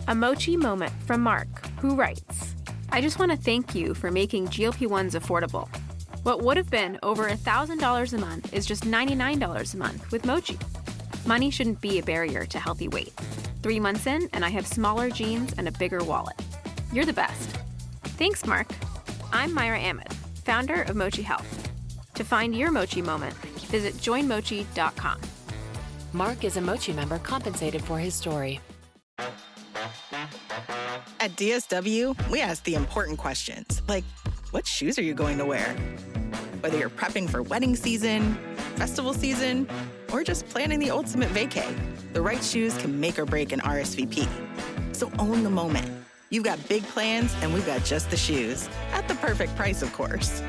A mochi moment from Mark, who writes, I just want to thank you for making GLP-1s affordable. What would have been over $1,000 a month is just $99 a month with Mochi. Money shouldn't be a barrier to healthy weight. 3 months in, and I have smaller jeans and a bigger wallet. You're the best. Thanks, Mark. I'm Myra Ahmed, founder of Mochi Health. To find your Mochi moment, visit joinmochi.com. Mark is a Mochi member compensated for his story. At DSW, we ask the important questions, like, what shoes are you going to wear? Whether you're prepping for wedding season, festival season, or just planning the ultimate vacay, the right shoes can make or break an RSVP. So own the moment. You've got big plans, and we've got just the shoes. At the perfect price, of course.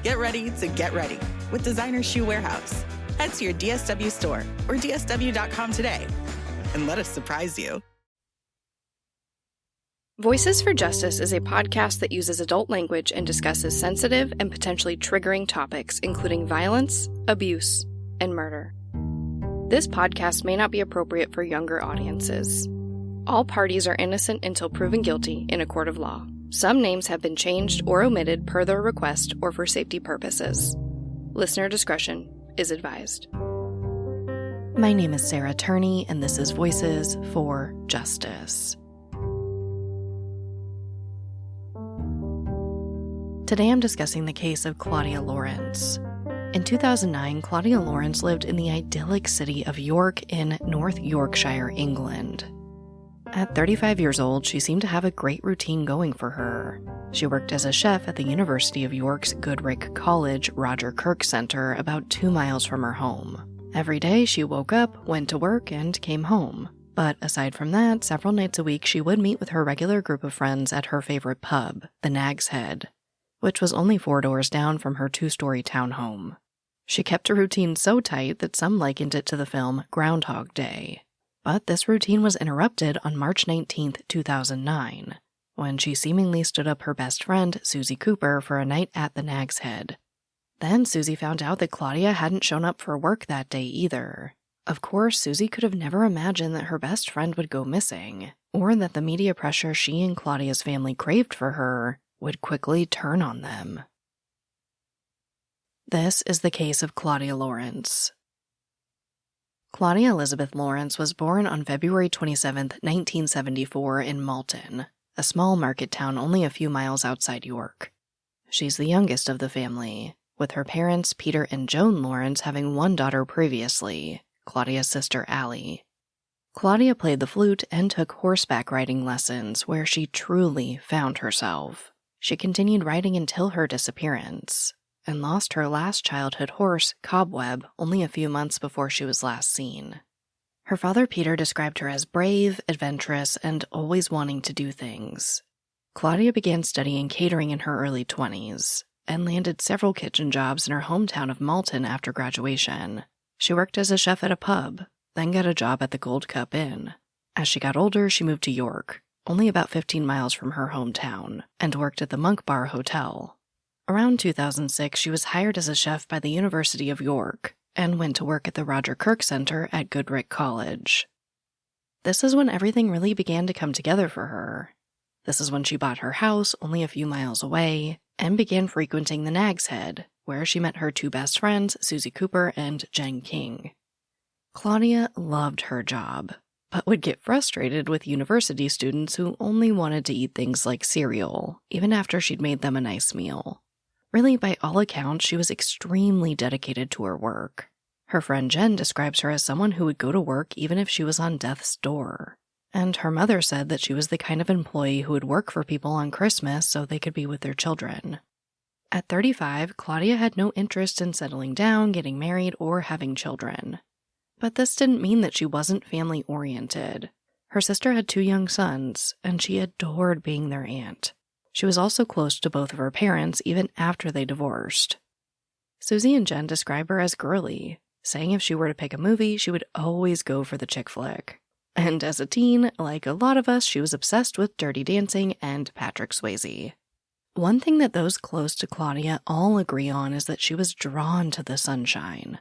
Get ready to get ready with Designer Shoe Warehouse. Head to your DSW store or dsw.com today, and let us surprise you. Voices for Justice is a podcast that uses adult language and discusses sensitive and potentially triggering topics, including violence, abuse, and murder. This podcast may not be appropriate for younger audiences. All parties are innocent until proven guilty in a court of law. Some names have been changed or omitted per their request or for safety purposes. Listener discretion is advised. My name is Sarah Turney, and this is Voices for Justice. Today I'm discussing the case of Claudia Lawrence. In 2009, Claudia Lawrence lived in the idyllic city of York in North Yorkshire, England. At 35 years old, she seemed to have a great routine going for her. She worked as a chef at the University of York's Goodricke College Roger Kirk Center about 2 miles from her home. Every day she woke up, went to work, and came home. But aside from that, several nights a week she would meet with her regular group of friends at her favorite pub, the Nag's Head, which was only 4 doors down from her 2-story townhome. She kept her routine so tight that some likened it to the film Groundhog Day. But this routine was interrupted on March 19, 2009, when she seemingly stood up her best friend, Suzy Cooper, for a night at the Nag's Head. Then Suzy found out that Claudia hadn't shown up for work that day either. Of course, Suzy could have never imagined that her best friend would go missing, or that the media pressure she and Claudia's family craved for her would quickly turn on them. This is the case of Claudia Lawrence. Claudia Elizabeth Lawrence was born on February 27, 1974 in Malton, a small market town only a few miles outside York. She's the youngest of the family, with her parents Peter and Joan Lawrence having one daughter previously, Claudia's sister Allie. Claudia played the flute and took horseback riding lessons where she truly found herself. She continued riding until her disappearance, and lost her last childhood horse, Cobweb, only a few months before she was last seen. Her father Peter described her as brave, adventurous, and always wanting to do things. Claudia began studying catering in her early 20s, and landed several kitchen jobs in her hometown of Malton after graduation. She worked as a chef at a pub, then got a job at the Gold Cup Inn. As she got older, she moved to York, only about 15 miles from her hometown, and worked at the Monk Bar Hotel. Around 2006, she was hired as a chef by the University of York, and went to work at the Roger Kirk Center at Goodricke College. This is when everything really began to come together for her. This is when she bought her house only a few miles away, and began frequenting the Nag's Head, where she met her 2 best friends, Suzy Cooper and Jen King. Claudia loved her job, but would get frustrated with university students who only wanted to eat things like cereal, even after she'd made them a nice meal. Really, by all accounts, she was extremely dedicated to her work. Her friend Jen describes her as someone who would go to work even if she was on death's door. And her mother said that she was the kind of employee who would work for people on Christmas so they could be with their children. At 35, Claudia had no interest in settling down, getting married, or having children. But this didn't mean that she wasn't family-oriented. Her sister had 2 young sons, and she adored being their aunt. She was also close to both of her parents even after they divorced. Suzy and Jen describe her as girly, saying if she were to pick a movie, she would always go for the chick flick. And as a teen, like a lot of us, she was obsessed with Dirty Dancing and Patrick Swayze. One thing that those close to Claudia all agree on is that she was drawn to the sunshine.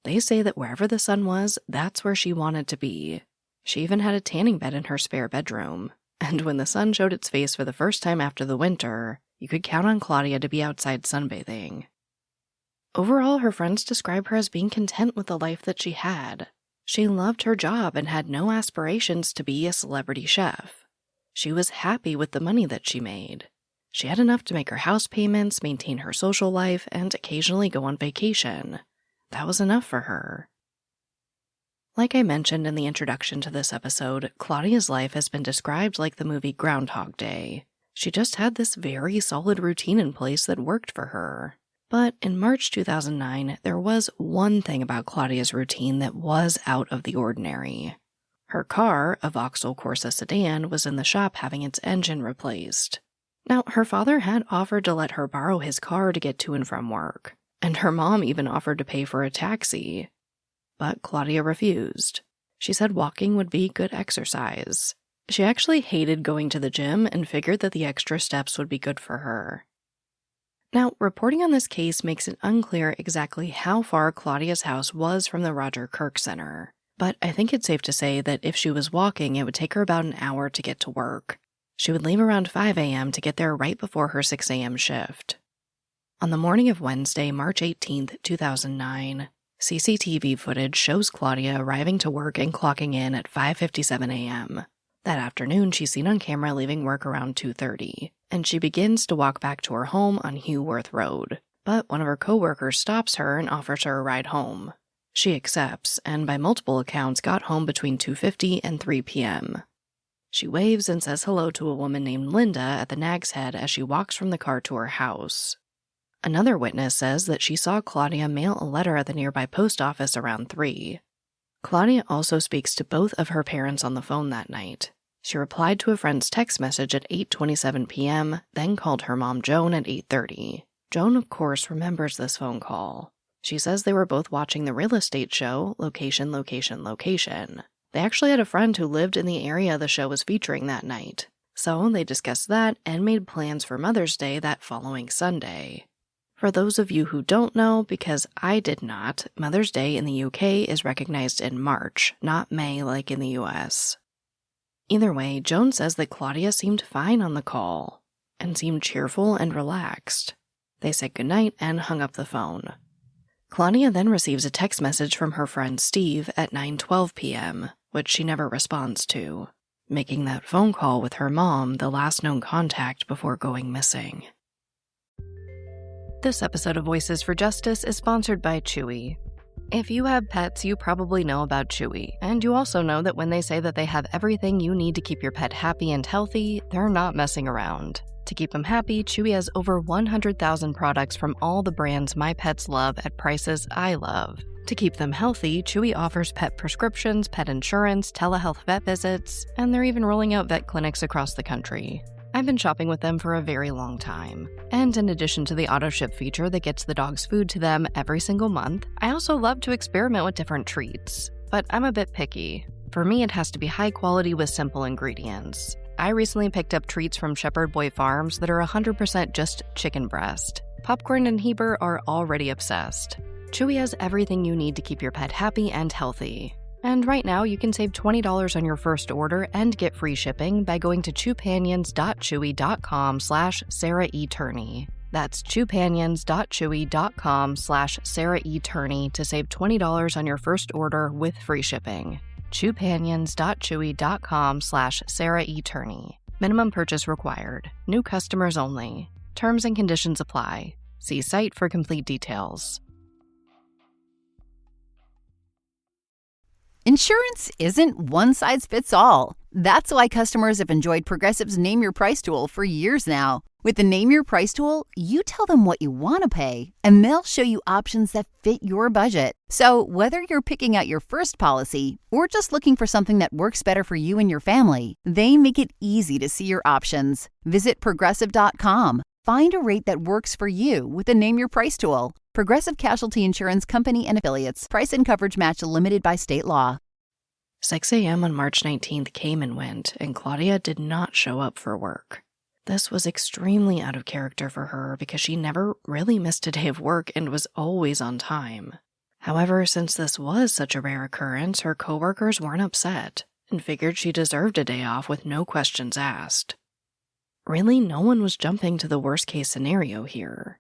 They say that wherever the sun was, that's where she wanted to be. She even had a tanning bed in her spare bedroom. And when the sun showed its face for the first time after the winter, you could count on Claudia to be outside sunbathing. Overall, her friends describe her as being content with the life that she had. She loved her job and had no aspirations to be a celebrity chef. She was happy with the money that she made. She had enough to make her house payments, maintain her social life, and occasionally go on vacation. That was enough for her. Like I mentioned in the introduction to this episode, Claudia's life has been described like the movie Groundhog Day. She just had this very solid routine in place that worked for her. But in March 2009, there was one thing about Claudia's routine that was out of the ordinary. Her car, a Vauxhall Corsa sedan, was in the shop having its engine replaced. Now, her father had offered to let her borrow his car to get to and from work, and her mom even offered to pay for a taxi. But Claudia refused. She said walking would be good exercise. She actually hated going to the gym and figured that the extra steps would be good for her. Now, reporting on this case makes it unclear exactly how far Claudia's house was from the Roger Kirk Center, but I think it's safe to say that if she was walking, it would take her about an hour to get to work. She would leave around 5 a.m. to get there right before her 6 a.m. shift. On the morning of Wednesday, March 18, 2009, CCTV footage shows Claudia arriving to work and clocking in at 5:57 a.m. That afternoon, she's seen on camera leaving work around 2:30, and she begins to walk back to her home on Hewworth Road. But one of her coworkers stops her and offers her a ride home. She accepts, and by multiple accounts got home between 2:50 and 3 p.m. She waves and says hello to a woman named Linda at the Nag's Head as she walks from the car to her house. Another witness says that she saw Claudia mail a letter at the nearby post office around 3. Claudia also speaks to both of her parents on the phone that night. She replied to a friend's text message at 8:27 p.m., then called her mom Joan at 8:30. Joan, of course, remembers this phone call. She says they were both watching the real estate show, Location, Location, Location. They actually had a friend who lived in the area the show was featuring that night. So they discussed that and made plans for Mother's Day that following Sunday. For those of you who don't know, because I did not, Mother's Day in the UK is recognized in March, not May like in the US. Either way, Joan says that Claudia seemed fine on the call, and seemed cheerful and relaxed. They said goodnight and hung up the phone. Claudia then receives a text message from her friend Steve at 9:12 p.m., which she never responds to, making that phone call with her mom the last known contact before going missing. This episode of Voices for Justice is sponsored by Chewy. If you have pets, you probably know about Chewy, and you also know that when they say that they have everything you need to keep your pet happy and healthy, they're not messing around. To keep them happy, Chewy has over 100,000 products from all the brands my pets love at prices I love. To keep them healthy, Chewy offers pet prescriptions, pet insurance, telehealth vet visits, and they're even rolling out vet clinics across the country. I've been shopping with them for a very long time. And in addition to the auto-ship feature that gets the dog's food to them every single month, I also love to experiment with different treats. But I'm a bit picky. For me, it has to be high quality with simple ingredients. I recently picked up treats from Shepherd Boy Farms that are 100% just chicken breast. Popcorn and Heber are already obsessed. Chewy has everything you need to keep your pet happy and healthy. And right now, you can save $20 on your first order and get free shipping by going to chewpanions.chewy.com/SarahETurney. That's chewpanions.chewy.com/SarahETurney to save $20 on your first order with free shipping. chewpanions.chewy.com/SarahETurney. Minimum purchase required. New customers only. Terms and conditions apply. See site for complete details. Insurance isn't one size fits all. That's why customers have enjoyed Progressive's Name Your Price tool for years now. With the Name Your Price tool, you tell them what you want to pay, and they'll show you options that fit your budget. So whether you're picking out your first policy or just looking for something that works better for you and your family, they make it easy to see your options. Visit Progressive.com. Find a rate that works for you with the Name Your Price tool. Progressive Casualty Insurance Company and Affiliates. Price and coverage match limited by state law. 6 a.m. on March 19th came and went, and Claudia did not show up for work. This was extremely out of character for her because she never really missed a day of work and was always on time. However, since this was such a rare occurrence, her coworkers weren't upset. and figured she deserved a day off with no questions asked. Really, no one was jumping to the worst-case scenario here.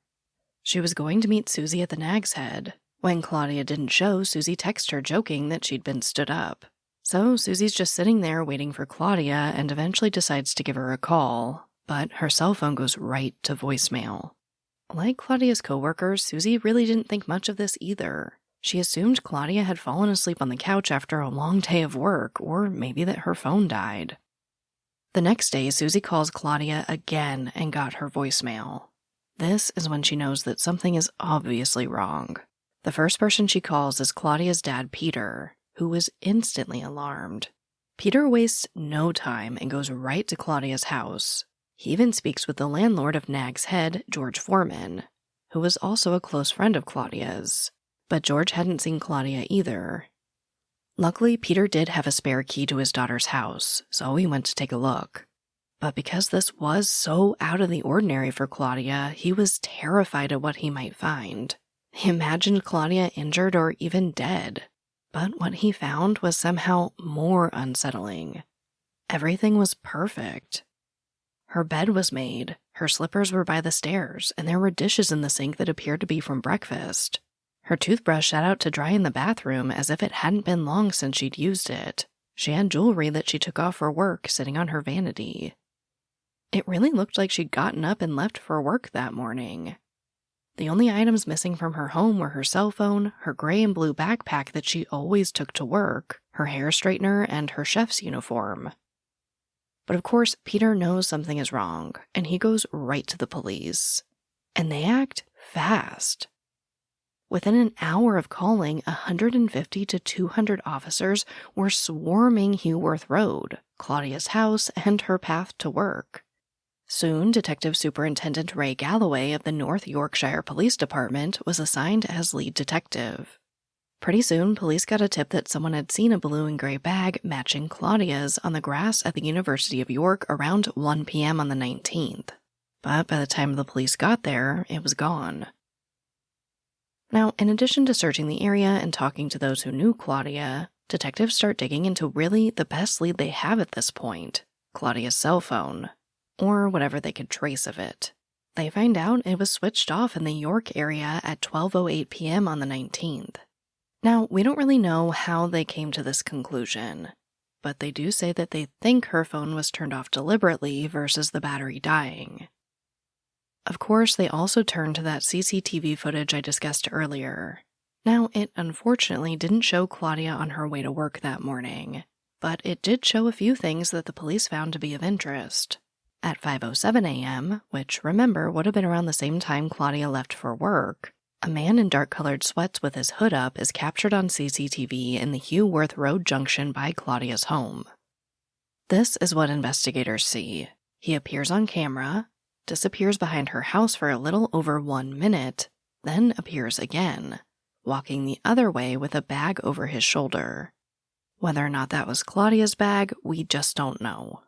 She was going to meet Suzy at the Nag's Head. When Claudia didn't show, Suzy texted her joking that she'd been stood up. So Suzy's just sitting there waiting for Claudia and eventually decides to give her a call, but her cell phone goes right to voicemail. Like Claudia's coworkers, Suzy really didn't think much of this either. She assumed Claudia had fallen asleep on the couch after a long day of work, or maybe that her phone died. The next day, Suzy calls Claudia again and got her voicemail. This is when she knows that something is obviously wrong. The first person she calls is Claudia's dad, Peter, who was instantly alarmed. Peter wastes no time and goes right to Claudia's house. He even speaks with the landlord of Nag's Head, George Foreman, who was also a close friend of Claudia's. But George hadn't seen Claudia either. Luckily, Peter did have a spare key to his daughter's house, so he went to take a look. But because this was so out of the ordinary for Claudia, he was terrified at what he might find. He imagined Claudia injured or even dead. But what he found was somehow more unsettling. Everything was perfect. Her bed was made, her slippers were by the stairs, and there were dishes in the sink that appeared to be from breakfast. Her toothbrush sat out to dry in the bathroom as if it hadn't been long since she'd used it. She had jewelry that she took off for work sitting on her vanity. It really looked like she'd gotten up and left for work that morning. The only items missing from her home were her cell phone, her gray and blue backpack that she always took to work, her hair straightener, and her chef's uniform. But of course, Peter knows something is wrong, and he goes right to the police. And they act fast. Within an hour of calling, 150 to 200 officers were swarming Heworth Road, Claudia's house, and her path to work. Soon, Detective Superintendent Ray Galloway of the North Yorkshire Police Department was assigned as lead detective. Pretty soon, police got a tip that someone had seen a blue and gray bag matching Claudia's on the grass at the University of York around 1 p.m. on the 19th. But by the time the police got there, it was gone. Now, in addition to searching the area and talking to those who knew Claudia, detectives start digging into really the best lead they have at this point, Claudia's cell phone, or whatever they could trace of it. They find out it was switched off in the York area at 12:08 p.m. on the 19th. Now, we don't really know how they came to this conclusion, but they do say that they think her phone was turned off deliberately versus the battery dying. Of course, they also turned to that CCTV footage I discussed earlier. Now, it unfortunately didn't show Claudia on her way to work that morning, but it did show a few things that the police found to be of interest. At 5:07 a.m., which, remember, would have been around the same time Claudia left for work, a man in dark-colored sweats with his hood up is captured on CCTV in the Heworth Road junction by Claudia's home. This is what investigators see. He appears on camera, disappears behind her house for a little over 1 minute, then appears again, walking the other way with a bag over his shoulder. Whether or not that was Claudia's bag, we just don't know.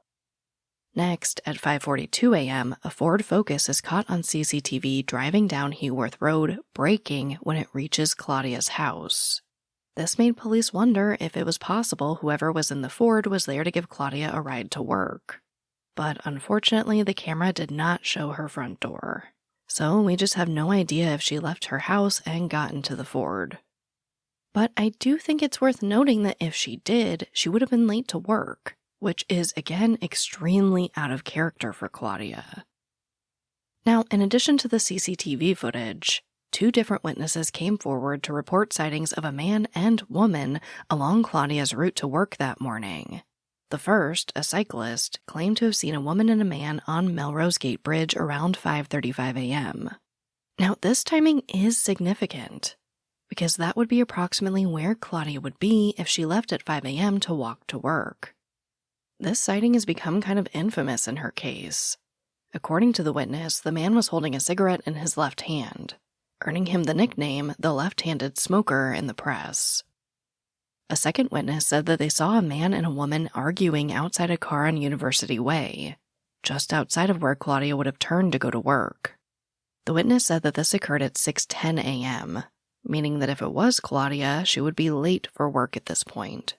Next, at 5:42 a.m., a Ford Focus is caught on CCTV driving down Heworth Road, braking when it reaches Claudia's house. This made police wonder if it was possible whoever was in the Ford was there to give Claudia a ride to work. But unfortunately, the camera did not show her front door. So we just have no idea if she left her house and got into the Ford. But I do think it's worth noting that if she did, she would have been late to work, which is, again, extremely out of character for Claudia. Now, in addition to the CCTV footage, 2 different witnesses came forward to report sightings of a man and woman along Claudia's route to work that morning. The first, a cyclist, claimed to have seen a woman and a man on Melrose Gate Bridge around 5:35 a.m. Now, this timing is significant, because that would be approximately where Claudia would be if she left at 5 a.m. to walk to work. This sighting has become kind of infamous in her case. According to the witness, the man was holding a cigarette in his left hand, earning him the nickname the left-handed smoker in the press. A second witness said that they saw a man and a woman arguing outside a car on University Way, just outside of where Claudia would have turned to go to work. The witness said that this occurred at 6:10 a.m., meaning that if it was Claudia, she would be late for work at this point.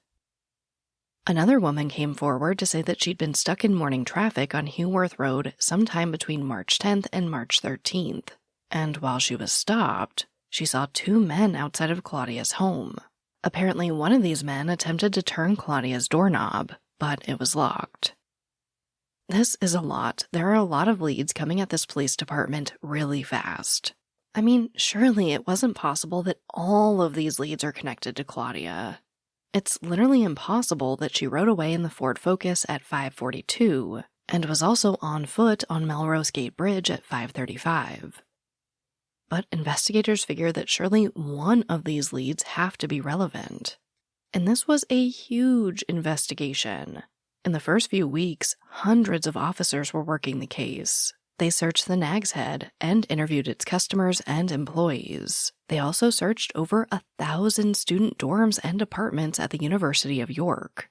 Another woman came forward to say that she'd been stuck in morning traffic on Heworth Road sometime between March 10th and March 13th, and while she was stopped, she saw two men outside of Claudia's home. Apparently, one of these men attempted to turn Claudia's doorknob, but it was locked. This is a lot. There are a lot of leads coming at this police department really fast. I mean, surely it wasn't possible that all of these leads are connected to Claudia. It's literally impossible that she rode away in the Ford Focus at 5:42 and was also on foot on Melrose Gate Bridge at 5:35. But investigators figure that surely one of these leads have to be relevant. And this was a huge investigation. In the first few weeks, hundreds of officers were working the case. They searched the Nag's Head and interviewed its customers and employees. They also searched over 1,000 student dorms and apartments at the University of York.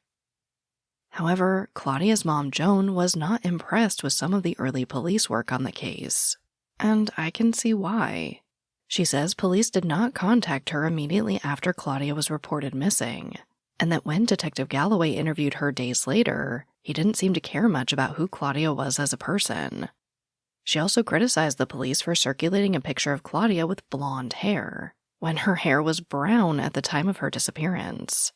However, Claudia's mom, Joan, was not impressed with some of the early police work on the case. And I can see why. She says police did not contact her immediately after Claudia was reported missing, and that when Detective Galloway interviewed her days later, he didn't seem to care much about who Claudia was as a person. She also criticized the police for circulating a picture of Claudia with blonde hair, when her hair was brown at the time of her disappearance.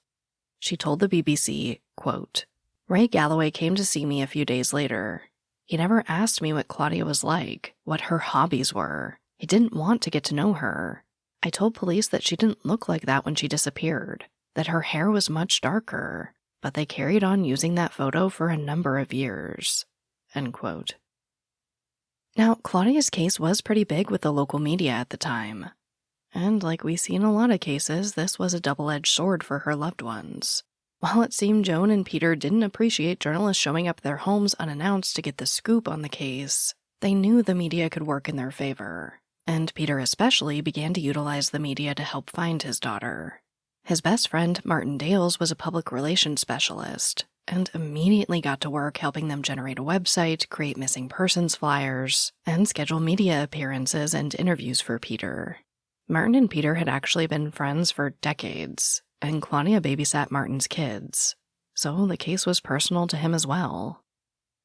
She told the BBC, quote, "Ray Galloway came to see me a few days later. He never asked me what Claudia was like, what her hobbies were. He didn't want to get to know her. I told police that she didn't look like that when she disappeared, that her hair was much darker, but they carried on using that photo for a number of years." End quote. Now, Claudia's case was pretty big with the local media at the time. And like we see in a lot of cases, this was a double-edged sword for her loved ones. While it seemed Joan and Peter didn't appreciate journalists showing up at their homes unannounced to get the scoop on the case, they knew the media could work in their favor. And Peter especially began to utilize the media to help find his daughter. His best friend, Martin Dales, was a public relations specialist, and immediately got to work helping them generate a website, create missing persons flyers, and schedule media appearances and interviews for Peter. Martin and Peter had actually been friends for decades, and Claudia babysat Martin's kids, so the case was personal to him as well.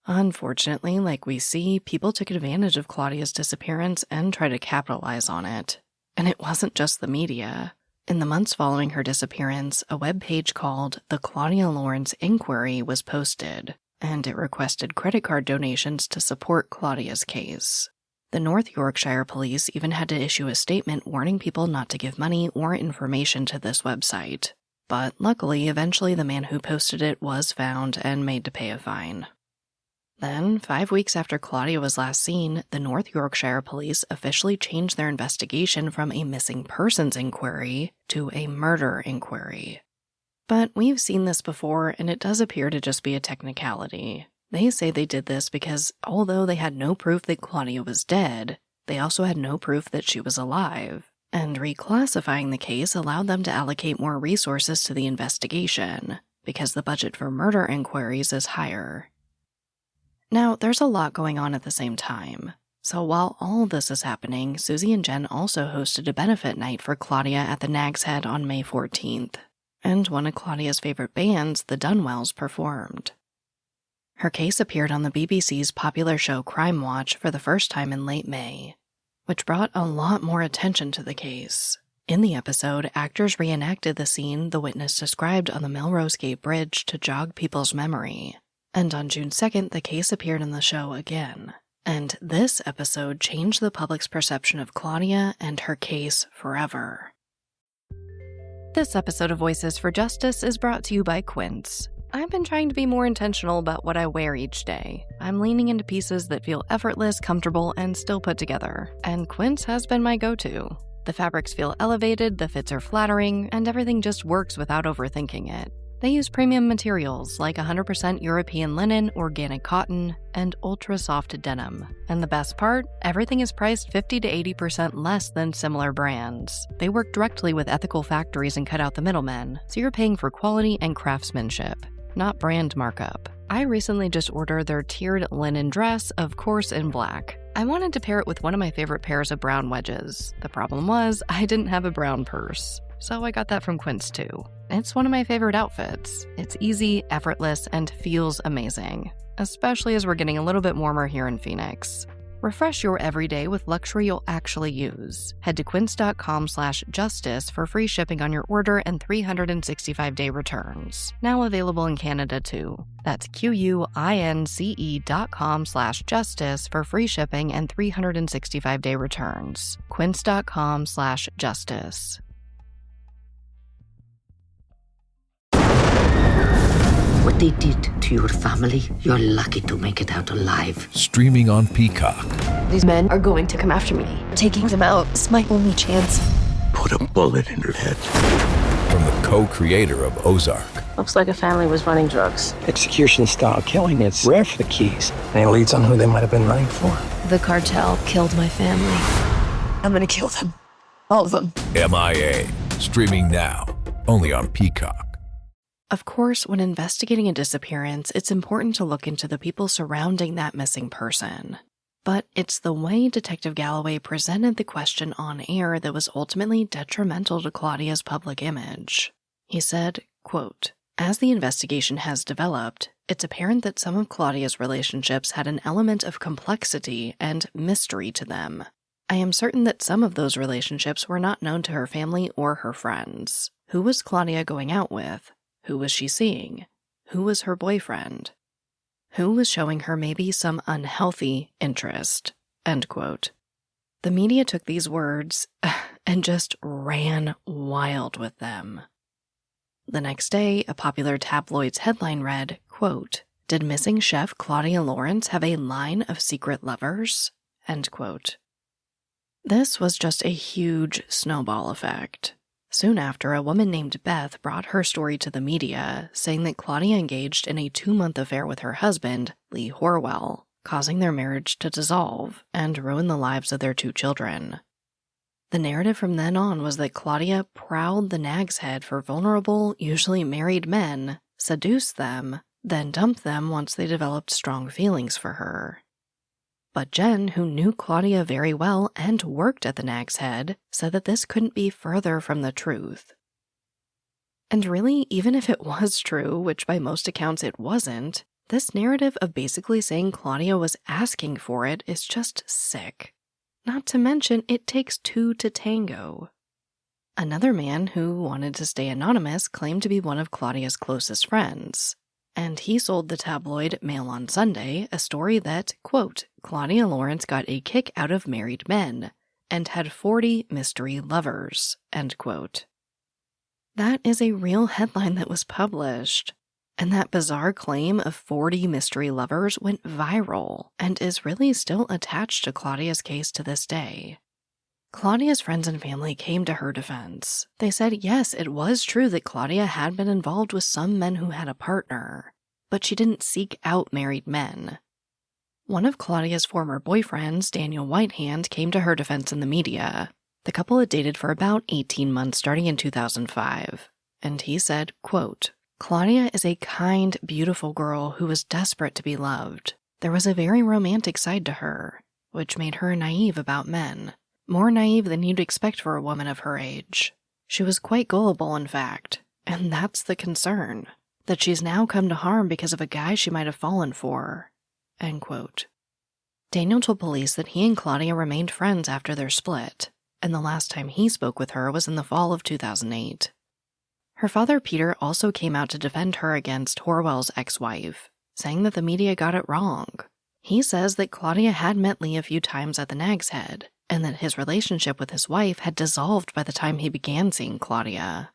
Unfortunately, like we see, people took advantage of Claudia's disappearance and tried to capitalize on it. And it wasn't just the media. In the months following her disappearance, a webpage called The Claudia Lawrence Inquiry was posted, and it requested credit card donations to support Claudia's case. The North Yorkshire police even had to issue a statement warning people not to give money or information to this website. But luckily, eventually the man who posted it was found and made to pay a fine. Then, 5 weeks after Claudia was last seen, the North Yorkshire police officially changed their investigation from a missing persons inquiry to a murder inquiry. But we've seen this before, and it does appear to just be a technicality. They say they did this because, although they had no proof that Claudia was dead, they also had no proof that she was alive, and reclassifying the case allowed them to allocate more resources to the investigation, because the budget for murder inquiries is higher. Now, there's a lot going on at the same time. So while all this is happening, Suzy and Jen also hosted a benefit night for Claudia at the Nag's Head on May 14th, and one of Claudia's favorite bands, the Dunwells, performed. Her case appeared on the BBC's popular show Crime Watch for the first time in late May, which brought a lot more attention to the case. In the episode, actors reenacted the scene the witness described on the Melrose Gate Bridge to jog people's memory. And on June 2nd, the case appeared in the show again. And this episode changed the public's perception of Claudia and her case forever. This episode of Voices for Justice is brought to you by Quince. I've been trying to be more intentional about what I wear each day. I'm leaning into pieces that feel effortless, comfortable, and still put together. And Quince has been my go-to. The fabrics feel elevated, the fits are flattering, and everything just works without overthinking it. They use premium materials like 100% European linen, organic cotton, and ultra-soft denim. And the best part? Everything is priced 50 to 80% less than similar brands. They work directly with ethical factories and cut out the middlemen, so you're paying for quality and craftsmanship, not brand markup. I recently just ordered their tiered linen dress, of course in black. I wanted to pair it with one of my favorite pairs of brown wedges. The problem was, I didn't have a brown purse. so I got that from Quince too. It's one of my favorite outfits. It's easy, effortless, and feels amazing, especially as we're getting a little bit warmer here in Phoenix. Refresh your everyday with luxury you'll actually use. Head to quince.com/justice for free shipping on your order and 365-day returns. Now available in Canada too. That's QUINCE.com/justice for free shipping and 365-day returns. Quince.com/justice. What they did to your family, you're lucky to make it out alive. Streaming on Peacock. These men are going to come after me. Taking them out is my only chance. Put a bullet in her head. From the co-creator of Ozark. Looks like a family was running drugs. Execution-style killing, it's rare for the Keys. And it leads on who they might have been running for. The cartel killed my family. I'm gonna kill them. All of them. MIA. Streaming now. Only on Peacock. Of course, when investigating a disappearance, it's important to look into the people surrounding that missing person. But it's the way Detective Galloway presented the question on air that was ultimately detrimental to Claudia's public image. He said, quote, "As the investigation has developed, it's apparent that some of Claudia's relationships had an element of complexity and mystery to them. I am certain that some of those relationships were not known to her family or her friends. Who was Claudia going out with? Who was she seeing? Who was her boyfriend? Who was showing her maybe some unhealthy interest?" End quote. The media took these words and just ran wild with them. The next day, a popular tabloid's headline read, quote, "Did missing chef Claudia Lawrence have a line of secret lovers?" End quote. This was just a huge snowball effect. Soon after, a woman named Beth brought her story to the media, saying that Claudia engaged in a 2-month affair with her husband, Lee Horwell, causing their marriage to dissolve and ruin the lives of their 2 children. The narrative from then on was that Claudia prowled the Nag's Head for vulnerable, usually married men, seduced them, then dumped them once they developed strong feelings for her. But Jen, who knew Claudia very well and worked at the Nag's Head, said that this couldn't be further from the truth. And really, even if it was true, which by most accounts it wasn't, this narrative of basically saying Claudia was asking for it is just sick. Not to mention, it takes 2 to tango. Another man who wanted to stay anonymous claimed to be one of Claudia's closest friends. And he sold the tabloid Mail on Sunday a story that, quote, "Claudia Lawrence got a kick out of married men and had 40 mystery lovers," end quote. That is a real headline that was published. And that bizarre claim of 40 mystery lovers went viral and is really still attached to Claudia's case to this day. Claudia's friends and family came to her defense. They said yes, it was true that Claudia had been involved with some men who had a partner, but she didn't seek out married men. One of Claudia's former boyfriends, Daniel Whitehand, came to her defense in the media. The couple had dated for about 18 months starting in 2005, and he said, quote, "Claudia is a kind, beautiful girl who was desperate to be loved. There was a very romantic side to her, which made her naive about men. More naive than you'd expect for a woman of her age. She was quite gullible, in fact, and that's the concern, that she's now come to harm because of a guy she might have fallen for." End quote. Daniel told police that he and Claudia remained friends after their split, and the last time he spoke with her was in the fall of 2008. Her father, Peter, also came out to defend her against Horwell's ex-wife, saying that the media got it wrong. He says that Claudia had met Lee a few times at the Nag's Head, and that his relationship with his wife had dissolved by the time he began seeing Claudia.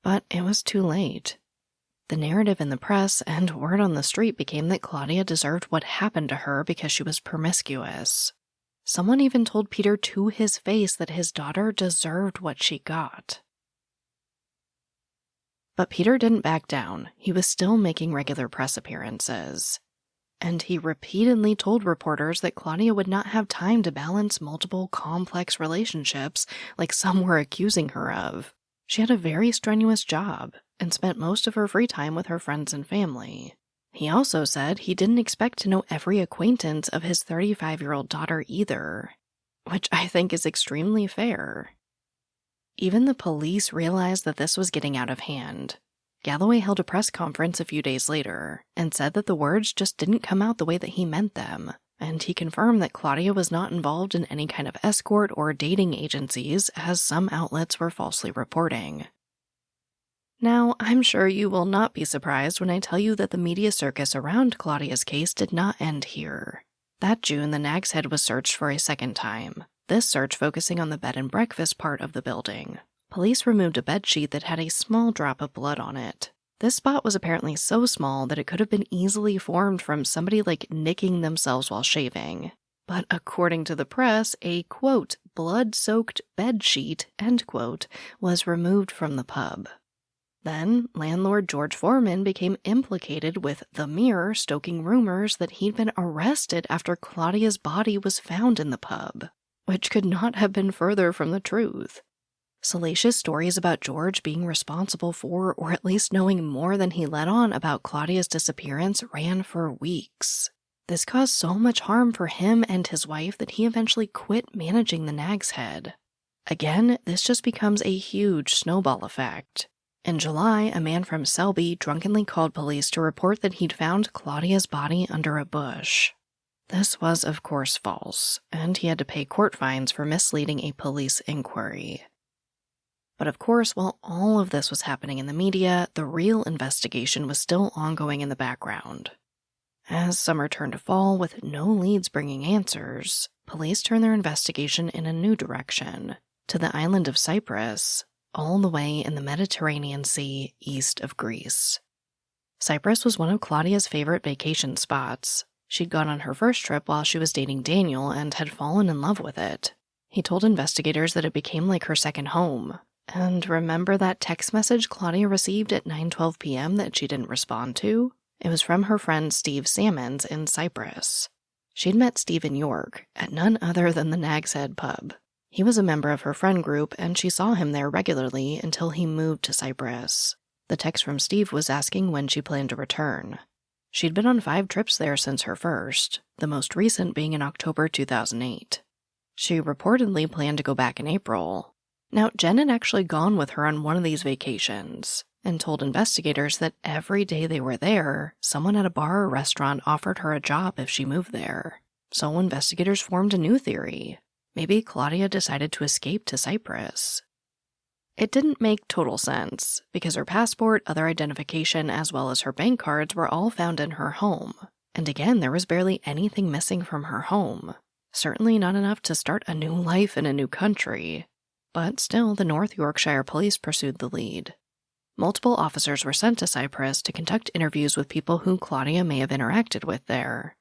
But it was too late. The narrative in the press and word on the street became that Claudia deserved what happened to her because she was promiscuous. Someone even told Peter to his face that his daughter deserved what she got. But Peter didn't back down. He was still making regular press appearances. And he repeatedly told reporters that Claudia would not have time to balance multiple complex relationships like some were accusing her of. She had a very strenuous job and spent most of her free time with her friends and family. He also said he didn't expect to know every acquaintance of his 35-year-old daughter either, which I think is extremely fair. Even the police realized that this was getting out of hand. Galloway held a press conference a few days later and said that the words just didn't come out the way that he meant them, and he confirmed that Claudia was not involved in any kind of escort or dating agencies, as some outlets were falsely reporting. Now, I'm sure you will not be surprised when I tell you that the media circus around Claudia's case did not end here. That June, the Nag's Head was searched for a second time, this search focusing on the bed and breakfast part of the building. Police removed a bedsheet that had a small drop of blood on it. This spot was apparently so small that it could have been easily formed from somebody nicking themselves while shaving. But according to the press, a, quote, blood-soaked bedsheet, end quote, was removed from the pub. Then, landlord George Foreman became implicated with The Mirror stoking rumors that he'd been arrested after Claudia's body was found in the pub, which could not have been further from the truth. Salacious stories about George being responsible for, or at least knowing more than he let on about Claudia's disappearance, ran for weeks. This caused so much harm for him and his wife that he eventually quit managing the Nag's Head. Again, this just becomes a huge snowball effect. In July, a man from Selby drunkenly called police to report that he'd found Claudia's body under a bush. This was, of course, false, and he had to pay court fines for misleading a police inquiry. But of course, while all of this was happening in the media, the real investigation was still ongoing in the background. As summer turned to fall with no leads bringing answers, police turned their investigation in a new direction, to the island of Cyprus, all the way in the Mediterranean Sea east of Greece. Cyprus was one of Claudia's favorite vacation spots. She'd gone on her first trip while she was dating Daniel and had fallen in love with it. He told investigators that it became like her second home. And remember that text message Claudia received at 9:12 p.m. that she didn't respond to? It was from her friend Steve Salmons in Cyprus. She'd met Steve in York, at none other than the Nag's Head pub. He was a member of her friend group, and she saw him there regularly until he moved to Cyprus. The text from Steve was asking when she planned to return. She'd been on 5 trips there since her first, the most recent being in October 2008. She reportedly planned to go back in April. Now, Jen had actually gone with her on one of these vacations, and told investigators that every day they were there, someone at a bar or restaurant offered her a job if she moved there. So investigators formed a new theory. Maybe Claudia decided to escape to Cyprus. It didn't make total sense, because her passport, other identification, as well as her bank cards were all found in her home. And again, there was barely anything missing from her home. Certainly not enough to start a new life in a new country. But still, the North Yorkshire police pursued the lead. Multiple officers were sent to Cyprus to conduct interviews with people who Claudia may have interacted with there.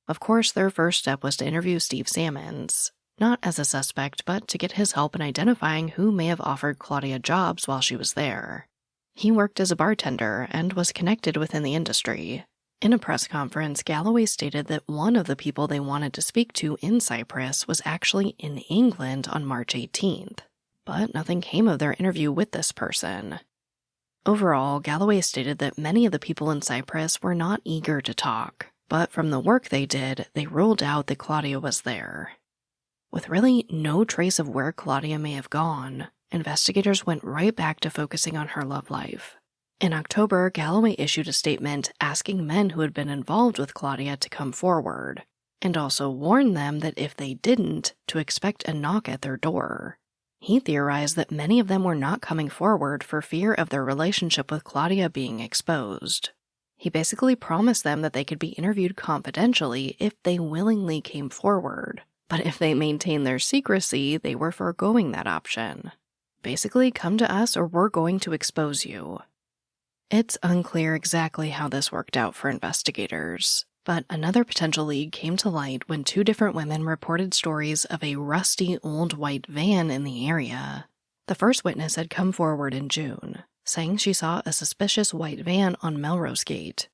Of course, their first step was to interview Steve Salmons. Not as a suspect, but to get his help in identifying who may have offered Claudia jobs while she was there. He worked as a bartender and was connected within the industry. In a press conference, Galloway stated that one of the people they wanted to speak to in Cyprus was actually in England on March 18th, but nothing came of their interview with this person. Overall, Galloway stated that many of the people in Cyprus were not eager to talk, but from the work they did, they ruled out that Claudia was there. With really no trace of where Claudia may have gone, investigators went right back to focusing on her love life. In October, Galloway issued a statement asking men who had been involved with Claudia to come forward, and also warned them that if they didn't, to expect a knock at their door. He theorized that many of them were not coming forward for fear of their relationship with Claudia being exposed. He basically promised them that they could be interviewed confidentially if they willingly came forward. But if they maintained their secrecy, they were foregoing that option. Basically, come to us or we're going to expose you. It's unclear exactly how this worked out for investigators, but another potential lead came to light when 2 different women reported stories of a rusty old white van in the area. The first witness had come forward in June, saying she saw a suspicious white van on Melrose Gate.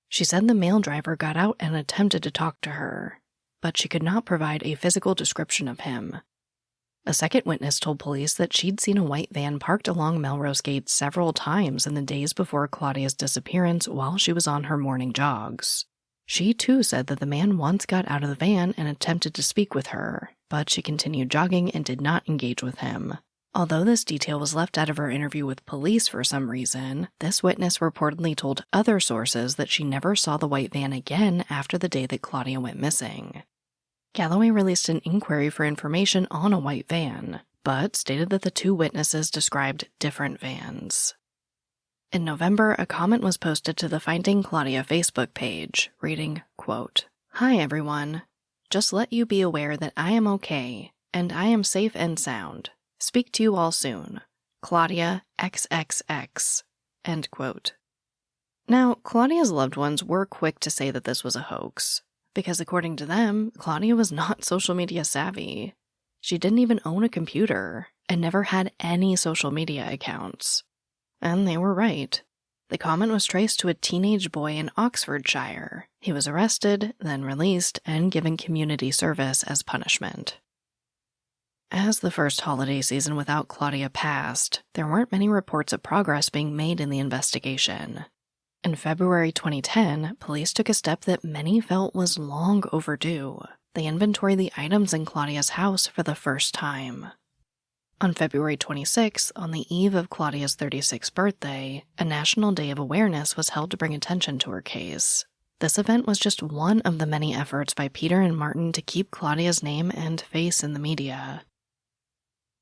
She said the male driver got out and attempted to talk to her, but she could not provide a physical description of him. A second witness told police that she'd seen a white van parked along Melrose Gate several times in the days before Claudia's disappearance while she was on her morning jogs. She too said that the man once got out of the van and attempted to speak with her, but she continued jogging and did not engage with him. Although this detail was left out of her interview with police for some reason, this witness reportedly told other sources that she never saw the white van again after the day that Claudia went missing. Galloway released an inquiry for information on a white van, but stated that the two witnesses described different vans. In November, a comment was posted to the Finding Claudia Facebook page, reading, quote, "Hi everyone. Just let you be aware that I am okay, and I am safe and sound. Speak to you all soon. Claudia XXX." End quote. Now, Claudia's loved ones were quick to say that this was a hoax, because according to them, Claudia was not social media savvy. She didn't even own a computer, and never had any social media accounts. And they were right. The comment was traced to a teenage boy in Oxfordshire. He was arrested, then released, and given community service as punishment. As the first holiday season without Claudia passed, there weren't many reports of progress being made in the investigation. In February 2010, police took a step that many felt was long overdue. They inventoried the items in Claudia's house for the first time. On February 26th, on the eve of Claudia's 36th birthday, a National Day of Awareness was held to bring attention to her case. This event was just one of the many efforts by Peter and Martin to keep Claudia's name and face in the media.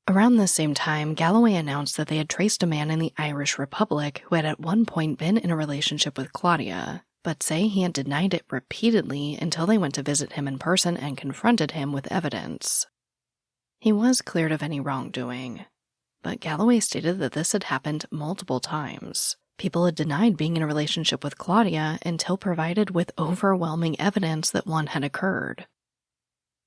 Around this same time, Galloway announced that they had traced a man in the Irish Republic who had at one point been in a relationship with Claudia, but say he had denied it repeatedly until they went to visit him in person and confronted him with evidence. He was cleared of any wrongdoing, but Galloway stated that this had happened multiple times. People had denied being in a relationship with Claudia until provided with overwhelming evidence that one had occurred.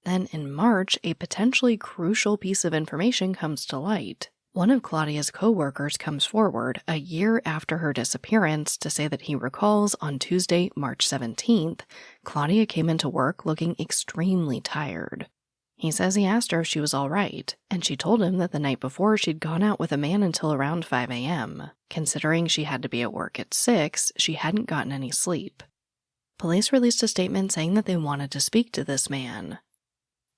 Then in March, a potentially crucial piece of information comes to light. One of Claudia's co-workers comes forward a year after her disappearance to say that he recalls on Tuesday, March 17th, Claudia came into work looking extremely tired. He says he asked her if she was all right, and she told him that the night before she'd gone out with a man until around 5 a.m. Considering she had to be at work at 6, she hadn't gotten any sleep. Police released a statement saying that they wanted to speak to this man.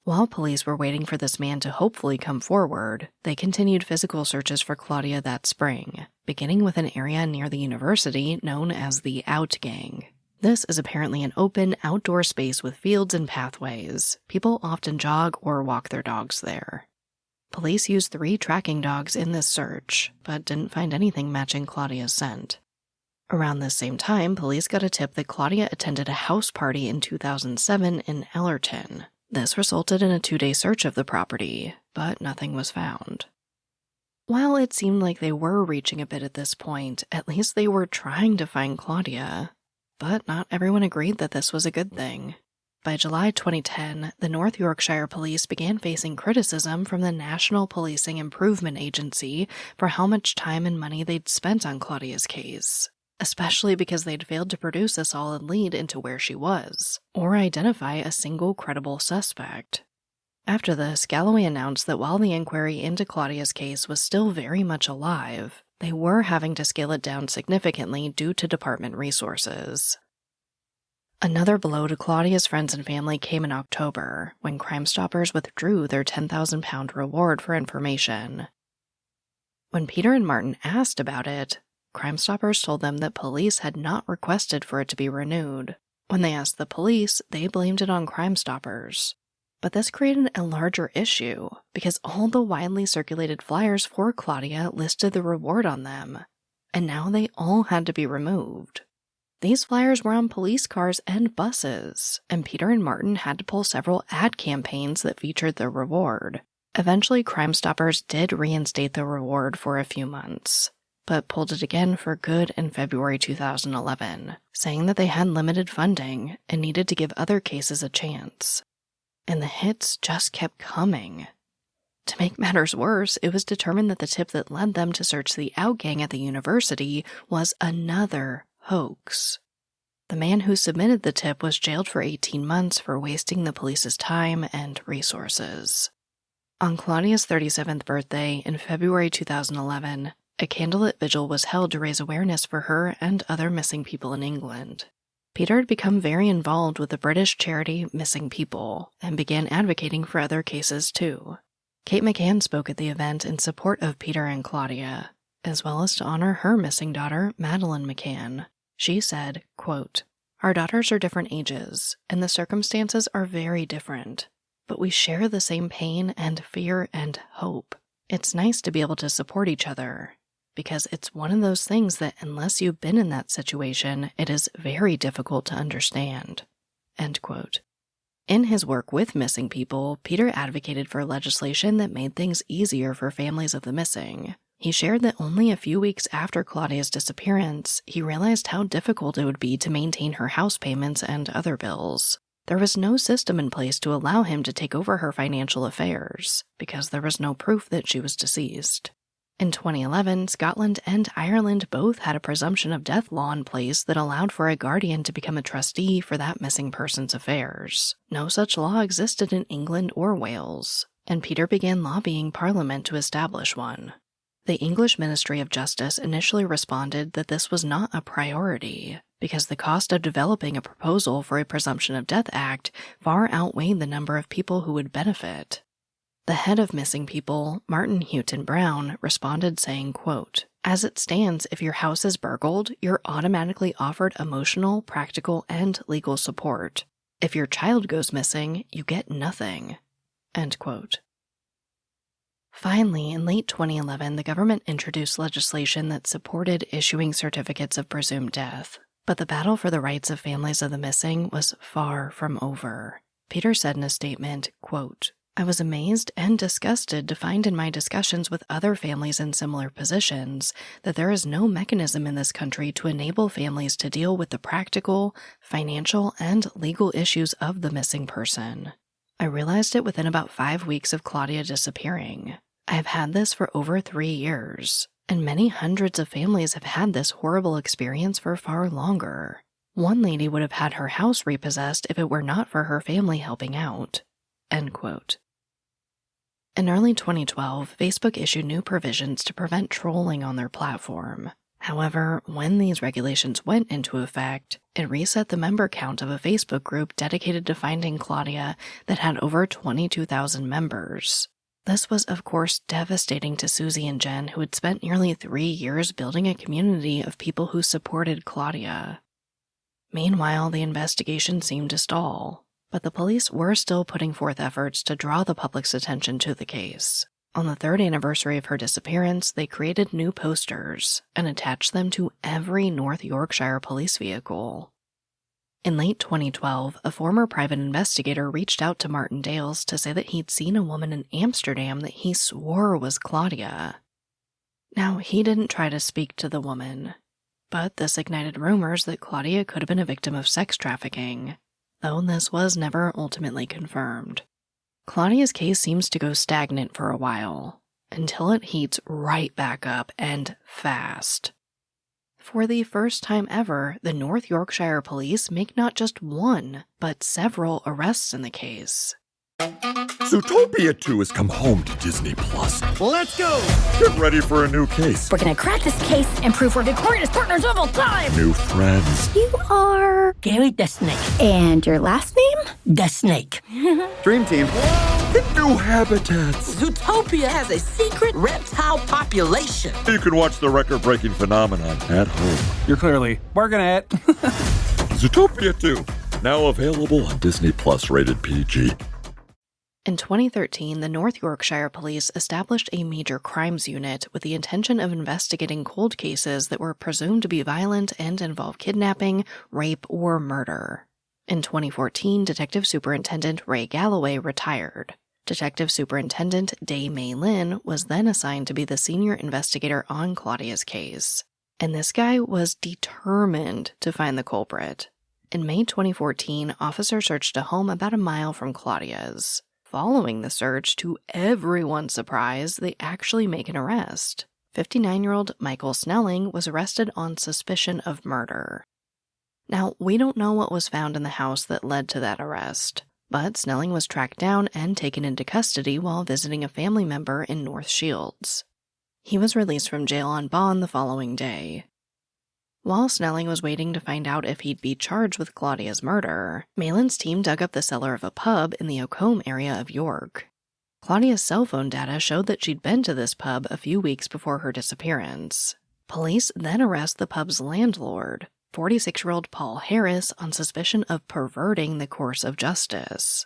While police were waiting for this man to hopefully come forward, they continued physical searches for Claudia that spring, beginning with an area near the university known as the Outgang. This is apparently an open, outdoor space with fields and pathways. People often jog or walk their dogs there. Police used 3 tracking dogs in this search, but didn't find anything matching Claudia's scent. Around this same time, police got a tip that Claudia attended a house party in 2007 in Ellerton. This resulted in a 2-day search of the property, but nothing was found. While it seemed like they were reaching a bit at this point, at least they were trying to find Claudia. But not everyone agreed that this was a good thing. By July 2010, the North Yorkshire police began facing criticism from the National Policing Improvement Agency for how much time and money they'd spent on Claudia's case, especially because they'd failed to produce a solid lead into where she was, or identify a single credible suspect. After this, Galloway announced that while the inquiry into Claudia's case was still very much alive, they were having to scale it down significantly due to department resources. Another blow to Claudia's friends and family came in October, when Crime Stoppers withdrew their £10,000 reward for information. When Peter and Martin asked about it, Crime Stoppers told them that police had not requested for it to be renewed. When they asked the police, they blamed it on Crime Stoppers. But this created a larger issue, because all the widely circulated flyers for Claudia listed the reward on them, and now they all had to be removed. These flyers were on police cars and buses, and Peter and Martin had to pull several ad campaigns that featured the reward. Eventually, Crime Stoppers did reinstate the reward for a few months, but pulled it again for good in February 2011, saying that they had limited funding and needed to give other cases a chance. And the hits just kept coming. To make matters worse, it was determined that the tip that led them to search the Outgang at the university was another hoax. The man who submitted the tip was jailed for 18 months for wasting the police's time and resources. On Claudia's 37th birthday in February 2011, a candlelit vigil was held to raise awareness for her and other missing people in England. Peter had become very involved with the British charity Missing People and began advocating for other cases too. Kate McCann spoke at the event in support of Peter and Claudia, as well as to honor her missing daughter, Madeline McCann. She said, quote, "Our daughters are different ages, and the circumstances are very different, but we share the same pain and fear and hope. It's nice to be able to support each other, because it's one of those things that unless you've been in that situation, it is very difficult to understand." End quote. In his work with missing people, Peter advocated for legislation that made things easier for families of the missing. He shared that only a few weeks after Claudia's disappearance, he realized how difficult it would be to maintain her house payments and other bills. There was no system in place to allow him to take over her financial affairs, because there was no proof that she was deceased. In 2011, Scotland and Ireland both had a presumption of death law in place that allowed for a guardian to become a trustee for that missing person's affairs. No such law existed in England or Wales, and Peter began lobbying Parliament to establish one. The English Ministry of Justice initially responded that this was not a priority, because the cost of developing a proposal for a Presumption of Death Act far outweighed the number of people who would benefit. The head of Missing People, Martin Houghton Brown, responded saying, quote, "As it stands, if your house is burgled, you're automatically offered emotional, practical, and legal support. If your child goes missing, you get nothing." End quote. Finally, in late 2011, the government introduced legislation that supported issuing certificates of presumed death. But the battle for the rights of families of the missing was far from over. Peter said in a statement, quote, "I was amazed and disgusted to find in my discussions with other families in similar positions that there is no mechanism in this country to enable families to deal with the practical, financial, and legal issues of the missing person. I realized it within about 5 weeks of Claudia disappearing. I have had this for over 3 years, and many hundreds of families have had this horrible experience for far longer. One lady would have had her house repossessed if it were not for her family helping out." End quote. In early 2012, Facebook issued new provisions to prevent trolling on their platform. However, when these regulations went into effect, it reset the member count of a Facebook group dedicated to finding Claudia that had over 22,000 members. This was, of course, devastating to Suzy and Jen, who had spent nearly 3 years building a community of people who supported Claudia. Meanwhile, the investigation seemed to stall, but the police were still putting forth efforts to draw the public's attention to the case. On the 3rd anniversary of her disappearance, they created new posters and attached them to every North Yorkshire police vehicle. In late 2012, a former private investigator reached out to Martin Dales to say that he'd seen a woman in Amsterdam that he swore was Claudia. Now, he didn't try to speak to the woman, but this ignited rumors that Claudia could have been a victim of sex trafficking, though this was never ultimately confirmed. Claudia's case seems to go stagnant for a while, until it heats right back up and fast. For the first time ever, the North Yorkshire police make not just one, but several arrests in the case. Zootopia 2 has come home to Disney+. Let's go! Get ready for a new case. We're gonna crack this case and prove we're the greatest partners of all time! New friends. You are... Gary the Snake. And your last name? The Snake. Dream Team. And new habitats. Zootopia has a secret reptile population. You can watch the record-breaking phenomenon at home. You're clearly working at Zootopia 2, now available on Disney+, rated PG. In 2013, the North Yorkshire Police established a major crimes unit with the intention of investigating cold cases that were presumed to be violent and involve kidnapping, rape, or murder. In 2014, Detective Superintendent Ray Galloway retired. Detective Superintendent Day May Lynn was then assigned to be the senior investigator on Claudia's case. And this guy was determined to find the culprit. In May 2014, officers searched a home about a mile from Claudia's. Following the search, to everyone's surprise, they actually make an arrest. 59-year-old Michael Snelling was arrested on suspicion of murder. Now, we don't know what was found in the house that led to that arrest, but Snelling was tracked down and taken into custody while visiting a family member in North Shields. He was released from jail on bond the following day. While Snelling was waiting to find out if he'd be charged with Claudia's murder, Malin's team dug up the cellar of a pub in the Oakham area of York. Claudia's cell phone data showed that she'd been to this pub a few weeks before her disappearance. Police then arrest the pub's landlord, 46-year-old Paul Harris, on suspicion of perverting the course of justice.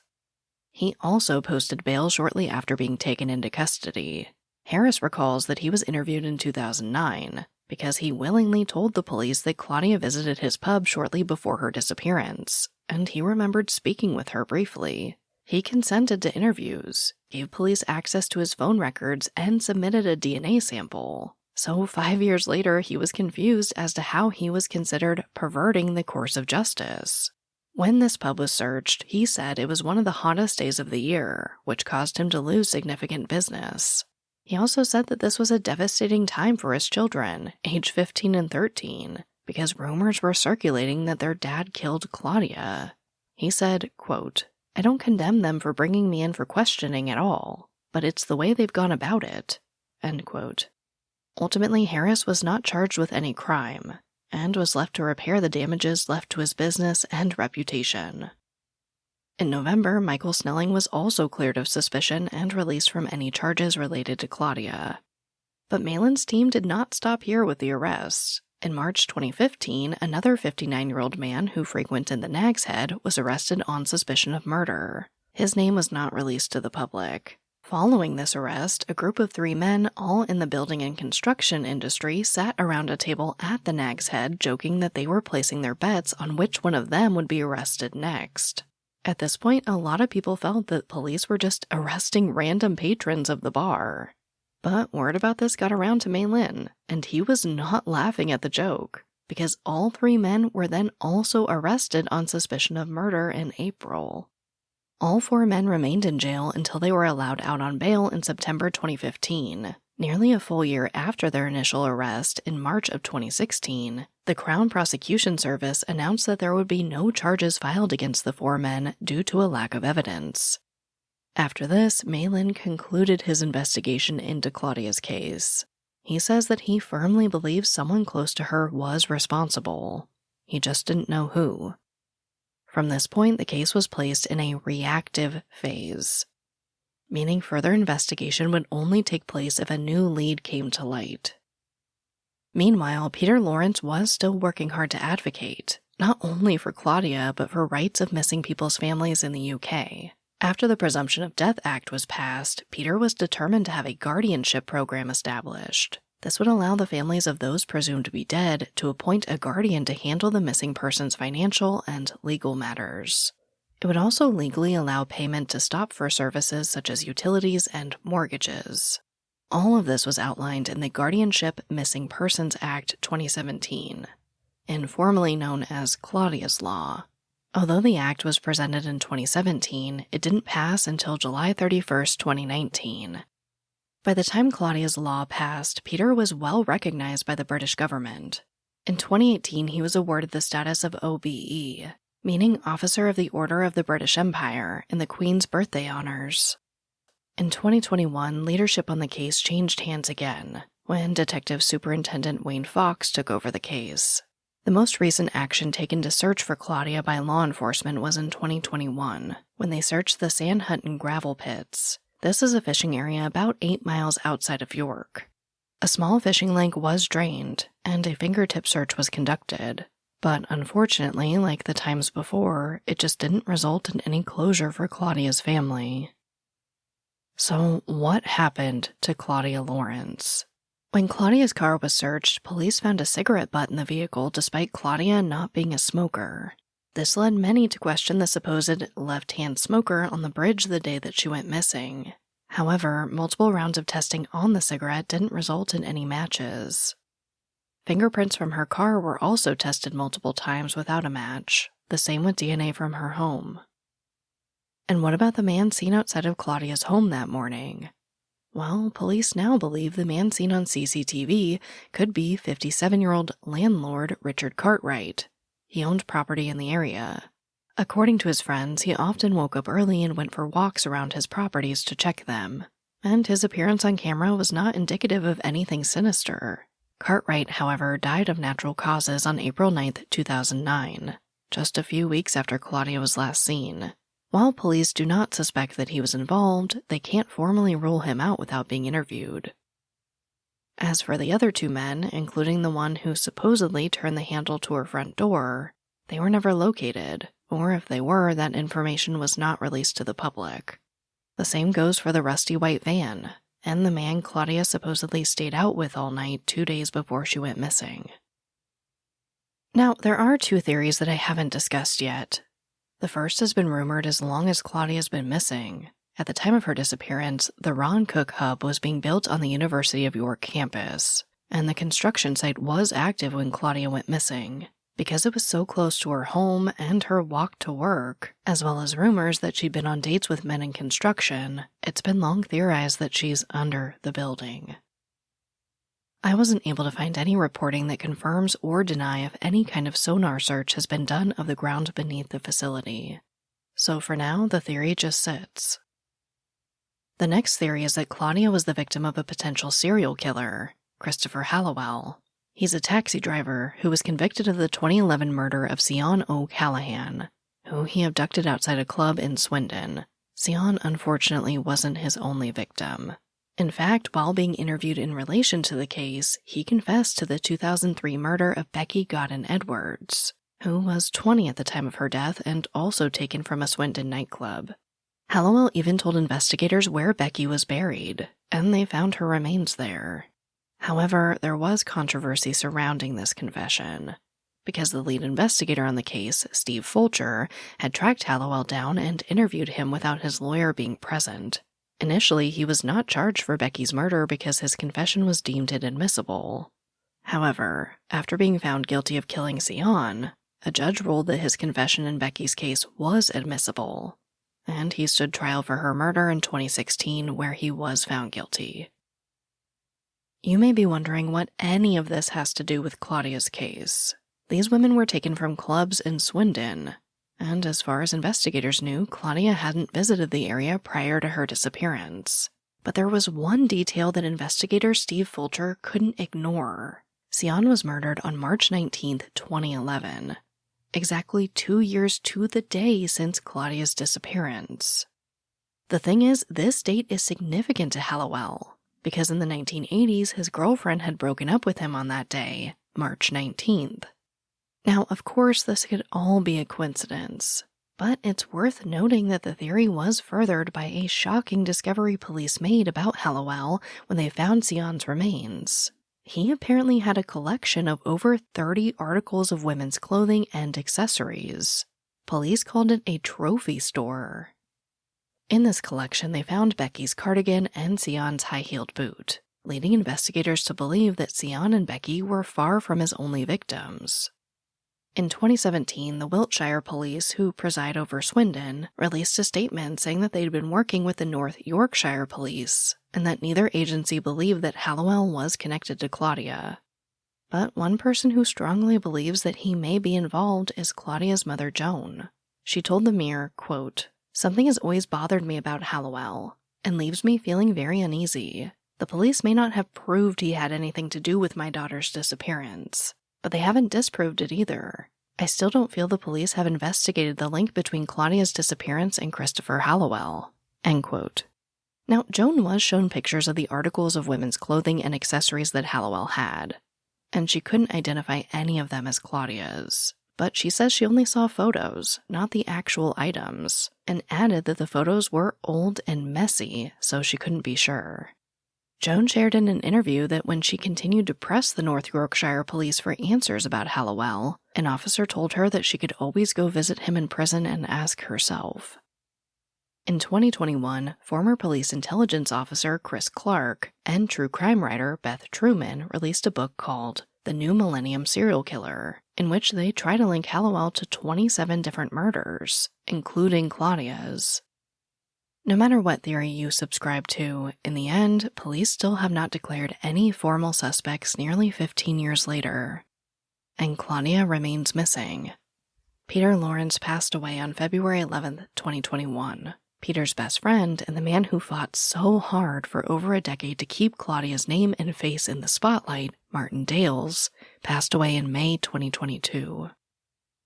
He also posted bail shortly after being taken into custody. Harris recalls that he was interviewed in 2009 because he willingly told the police that Claudia visited his pub shortly before her disappearance, and he remembered speaking with her briefly. He consented to interviews, gave police access to his phone records, and submitted a DNA sample. So 5 years later, he was confused as to how he was considered perverting the course of justice. When this pub was searched, he said it was one of the hottest days of the year, which caused him to lose significant business. He also said that this was a devastating time for his children, age 15 and 13, because rumors were circulating that their dad killed Claudia. He said, quote, "I don't condemn them for bringing me in for questioning at all, but it's the way they've gone about it." End quote. Ultimately, Harris was not charged with any crime, and was left to repair the damages left to his business and reputation. In November, Michael Snelling was also cleared of suspicion and released from any charges related to Claudia. But Malin's team did not stop here with the arrests. In March 2015, another 59-year-old man who frequented the Nag's Head was arrested on suspicion of murder. His name was not released to the public. Following this arrest, a group of 3 men, all in the building and construction industry, sat around a table at the Nag's Head joking that they were placing their bets on which one of them would be arrested next. At this point, a lot of people felt that police were just arresting random patrons of the bar. But word about this got around to Malin, and he was not laughing at the joke, because all 3 men were then also arrested on suspicion of murder in April. All 4 men remained in jail until they were allowed out on bail in September 2015. Nearly a full year after their initial arrest, in March of 2016, the Crown Prosecution Service announced that there would be no charges filed against the 4 men due to a lack of evidence. After this, Malin concluded his investigation into Claudia's case. He says that he firmly believes someone close to her was responsible. He just didn't know who. From this point, the case was placed in a reactive phase, meaning further investigation would only take place if a new lead came to light. Meanwhile, Peter Lawrence was still working hard to advocate, not only for Claudia, but for rights of missing people's families in the UK. After the Presumption of Death Act was passed, Peter was determined to have a guardianship program established. This would allow the families of those presumed to be dead to appoint a guardian to handle the missing person's financial and legal matters. It would also legally allow payment to stop for services such as utilities and mortgages. All of this was outlined in the Guardianship Missing Persons Act 2017, informally known as Claudia's Law. Although the act was presented in 2017, it didn't pass until July 31st, 2019. By the time Claudia's Law passed, Peter was well recognized by the British government. In 2018, he was awarded the status of OBE, meaning Officer of the Order of the British Empire, in the Queen's birthday honors. In 2021, leadership on the case changed hands again, when Detective Superintendent Wayne Fox took over the case. The most recent action taken to search for Claudia by law enforcement was in 2021, when they searched the Sandhutton gravel pits. This is a fishing area about 8 miles outside of York. A small fishing lake was drained, and a fingertip search was conducted. But unfortunately, like the times before, it just didn't result in any closure for Claudia's family. So what happened to Claudia Lawrence? When Claudia's car was searched, police found a cigarette butt in the vehicle despite Claudia not being a smoker. This led many to question the supposed left-hand smoker on the bridge the day that she went missing. However, multiple rounds of testing on the cigarette didn't result in any matches. Fingerprints from her car were also tested multiple times without a match, the same with DNA from her home. And what about the man seen outside of Claudia's home that morning? Well, police now believe the man seen on CCTV could be 57-year-old landlord Richard Cartwright. He owned property in the area. According to his friends, he often woke up early and went for walks around his properties to check them, and his appearance on camera was not indicative of anything sinister. Cartwright, however, died of natural causes on April 9, 2009, just a few weeks after Claudia was last seen. While police do not suspect that he was involved, they can't formally rule him out without being interviewed. As for the other two men, including the one who supposedly turned the handle to her front door, they were never located, or if they were, that information was not released to the public. The same goes for the rusty white van, and the man Claudia supposedly stayed out with all night 2 days before she went missing. Now, there are two theories that I haven't discussed yet. The first has been rumored as long as Claudia's been missing. At the time of her disappearance, the Ron Cook Hub was being built on the University of York campus, and the construction site was active when Claudia went missing. Because it was so close to her home and her walk to work, as well as rumors that she'd been on dates with men in construction, it's been long theorized that she's under the building. I wasn't able to find any reporting that confirms or deny if any kind of sonar search has been done of the ground beneath the facility. So for now, the theory just sits. The next theory is that Claudia was the victim of a potential serial killer, Christopher Hallowell. He's a taxi driver who was convicted of the 2011 murder of Sion O'Callahan, who he abducted outside a club in Swindon. Sion, unfortunately, wasn't his only victim. In fact, while being interviewed in relation to the case, he confessed to the 2003 murder of Becky Godden Edwards, who was 20 at the time of her death and also taken from a Swindon nightclub. Hallowell even told investigators where Becky was buried, and they found her remains there. However, there was controversy surrounding this confession, because the lead investigator on the case, Steve Fulcher, had tracked Hallowell down and interviewed him without his lawyer being present. Initially, he was not charged for Becky's murder because his confession was deemed inadmissible. However, after being found guilty of killing Sion, a judge ruled that his confession in Becky's case was admissible, and he stood trial for her murder in 2016, where he was found guilty. You may be wondering what any of this has to do with Claudia's case. These women were taken from clubs in Swindon, and as far as investigators knew, Claudia hadn't visited the area prior to her disappearance. But there was one detail that investigator Steve Fulcher couldn't ignore. Sion was murdered on March 19, 2011, exactly 2 years to the day since Claudia's disappearance. The thing is, this date is significant to Hallowell, because in the 1980s, his girlfriend had broken up with him on that day, March 19th. Now, of course, this could all be a coincidence, but it's worth noting that the theory was furthered by a shocking discovery police made about Hallowell when they found Sion's remains. He apparently had a collection of over 30 articles of women's clothing and accessories. Police called it a trophy store. In this collection, they found Becky's cardigan and Sion's high-heeled boot, leading investigators to believe that Sion and Becky were far from his only victims. In 2017, the Wiltshire police, who preside over Swindon, released a statement saying that they'd been working with the North Yorkshire police, and that neither agency believed that Hallowell was connected to Claudia. But one person who strongly believes that he may be involved is Claudia's mother, Joan. She told the Mirror, quote, "Something has always bothered me about Hallowell, and leaves me feeling very uneasy. The police may not have proved he had anything to do with my daughter's disappearance, but they haven't disproved it either. I still don't feel the police have investigated the link between Claudia's disappearance and Christopher Hallowell." End quote. Now, Joan was shown pictures of the articles of women's clothing and accessories that Hallowell had, and she couldn't identify any of them as Claudia's. But she says she only saw photos, not the actual items, and added that the photos were old and messy, so she couldn't be sure. Joan shared in an interview that when she continued to press the North Yorkshire police for answers about Hallowell, an officer told her that she could always go visit him in prison and ask herself. In 2021, former police intelligence officer Chris Clark and true crime writer Beth Truman released a book called The New Millennium Serial Killer, in which they try to link Hallowell to 27 different murders, including Claudia's. No matter what theory you subscribe to, in the end, police still have not declared any formal suspects nearly 15 years later. And Claudia remains missing. Peter Lawrence passed away on February 11, 2021. Peter's best friend and the man who fought so hard for over a decade to keep Claudia's name and face in the spotlight, Martin Dales, passed away in May 2022.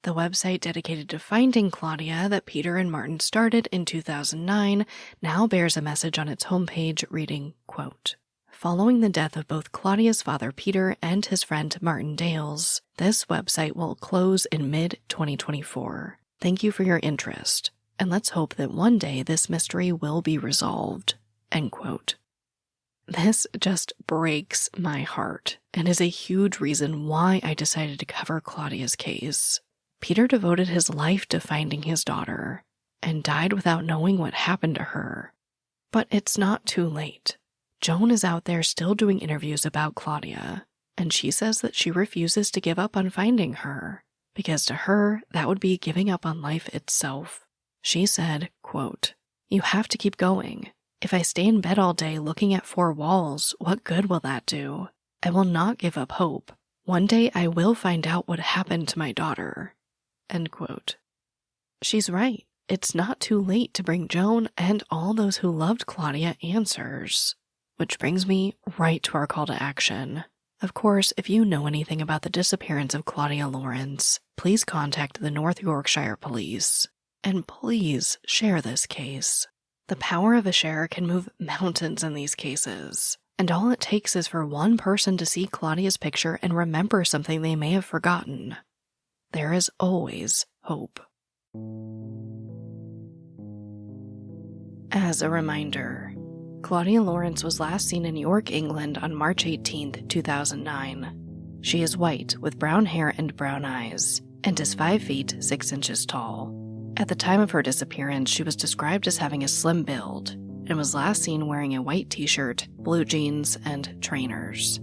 The website dedicated to finding Claudia that Peter and Martin started in 2009 now bears a message on its homepage reading, quote, "Following the death of both Claudia's father Peter and his friend Martin Dales, this website will close in mid-2024. Thank you for your interest, and let's hope that one day this mystery will be resolved." End quote. This just breaks my heart and is a huge reason why I decided to cover Claudia's case. Peter devoted his life to finding his daughter and died without knowing what happened to her. But it's not too late. Joan is out there still doing interviews about Claudia, and she says that she refuses to give up on finding her, because to her, that would be giving up on life itself. She said, quote, "You have to keep going. If I stay in bed all day looking at four walls, what good will that do? I will not give up hope. One day I will find out what happened to my daughter." End quote. She's right. It's not too late to bring Joan and all those who loved Claudia answers. Which brings me right to our call to action. Of course, if you know anything about the disappearance of Claudia Lawrence, please contact the North Yorkshire Police. And please share this case. The power of a share can move mountains in these cases. And all it takes is for one person to see Claudia's picture and remember something they may have forgotten. There is always hope. As a reminder, Claudia Lawrence was last seen in York, England on March 18, 2009. She is white with brown hair and brown eyes, and is 5 feet 6 inches tall. At the time of her disappearance, she was described as having a slim build, and was last seen wearing a white t-shirt, blue jeans, and trainers.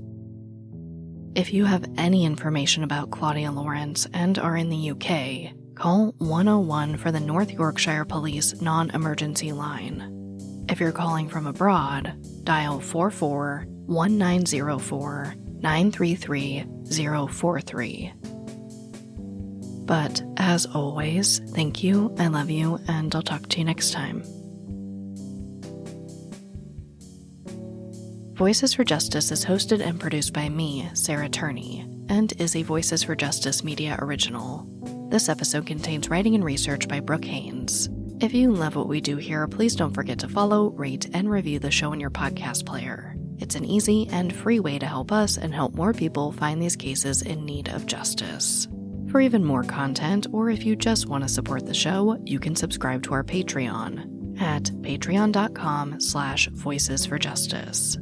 If you have any information about Claudia Lawrence and are in the UK, call 101 for the North Yorkshire Police non-emergency line. If you're calling from abroad, dial 44-1904-933-043. But as always, thank you, I love you, and I'll talk to you next time. Voices for Justice is hosted and produced by me, Sarah Turney, and is a Voices for Justice media original. This episode contains writing and research by Brooke Haynes. If you love what we do here, please don't forget to follow, rate, and review the show in your podcast player. It's an easy and free way to help us and help more people find these cases in need of justice. For even more content, or if you just want to support the show, you can subscribe to our Patreon at patreon.com/voicesforjustice.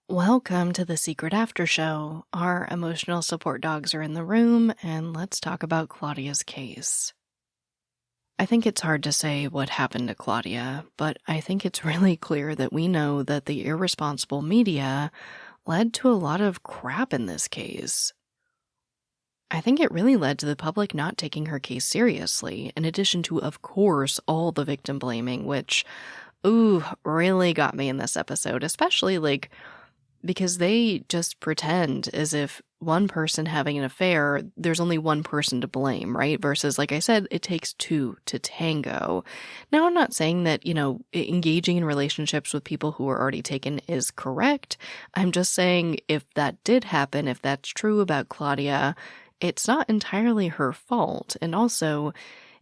Welcome to the Secret After Show. Our emotional support dogs are in the room, and let's talk about Claudia's case. I think it's hard to say what happened to Claudia, but I think it's really clear that we know that the irresponsible media led to a lot of crap in this case. I think it really led to the public not taking her case seriously, in addition to, of course, all the victim blaming, which, really got me in this episode, especially, because they just pretend as if one person having an affair, there's only one person to blame, right? Versus, like I said, it takes two to tango. Now, I'm not saying that, engaging in relationships with people who are already taken is correct. I'm just saying if that did happen, if that's true about Claudia, it's not entirely her fault. And also,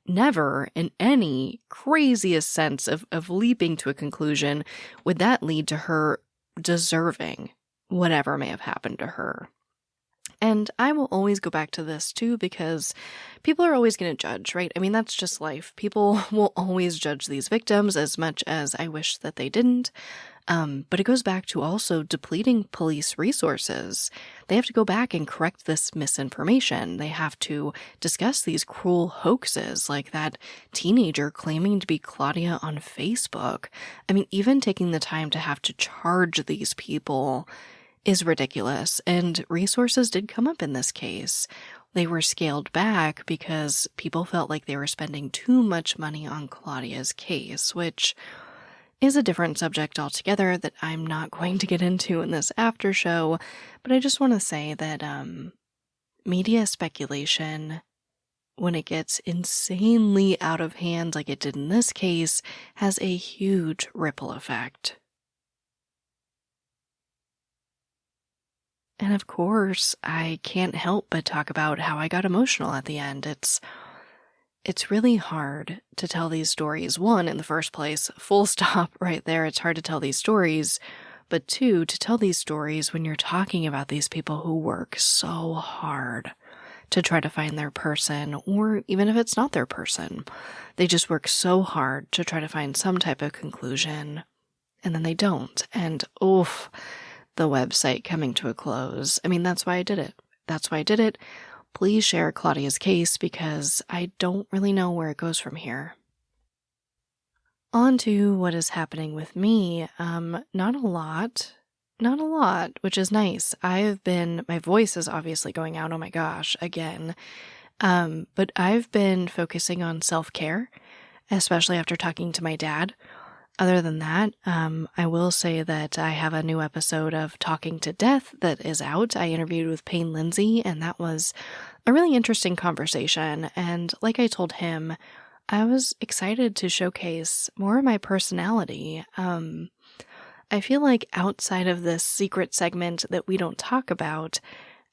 never in any craziest sense of leaping to a conclusion would that lead to her deserving whatever may have happened to her. And I will always go back to this too, because people are always going to judge, right? I mean, that's just life. People will always judge these victims as much as I wish that they didn't. But it goes back to also depleting police resources. They have to go back and correct this misinformation. They have to discuss these cruel hoaxes, like that teenager claiming to be Claudia on Facebook. I mean, even taking the time to have to charge these people is ridiculous, and resources did come up in this case. They were scaled back because people felt like they were spending too much money on Claudia's case, which is a different subject altogether that I'm not going to get into in this after show, but I just want to say that media speculation, when it gets insanely out of hand like it did in this case, has a huge ripple effect. And of course, I can't help but talk about how I got emotional at the end. It's really hard to tell these stories. One, in the first place, full stop right there. It's hard to tell these stories. But two, to tell these stories when you're talking about these people who work so hard to try to find their person, or even if it's not their person, they just work so hard to try to find some type of conclusion, and then they don't. And oof, the website coming to a close. I mean, that's why I did it. Please share Claudia's case because I don't really know where it goes from here. On to what is happening with me. Not a lot, which is nice. My voice is obviously going out, oh my gosh, again. But I've been focusing on self-care, especially after talking to my dad. Other than that, I will say that I have a new episode of Talking to Death that is out. I interviewed with Payne Lindsay, and that was a really interesting conversation. And like I told him, I was excited to showcase more of my personality. I feel like outside of this secret segment that we don't talk about,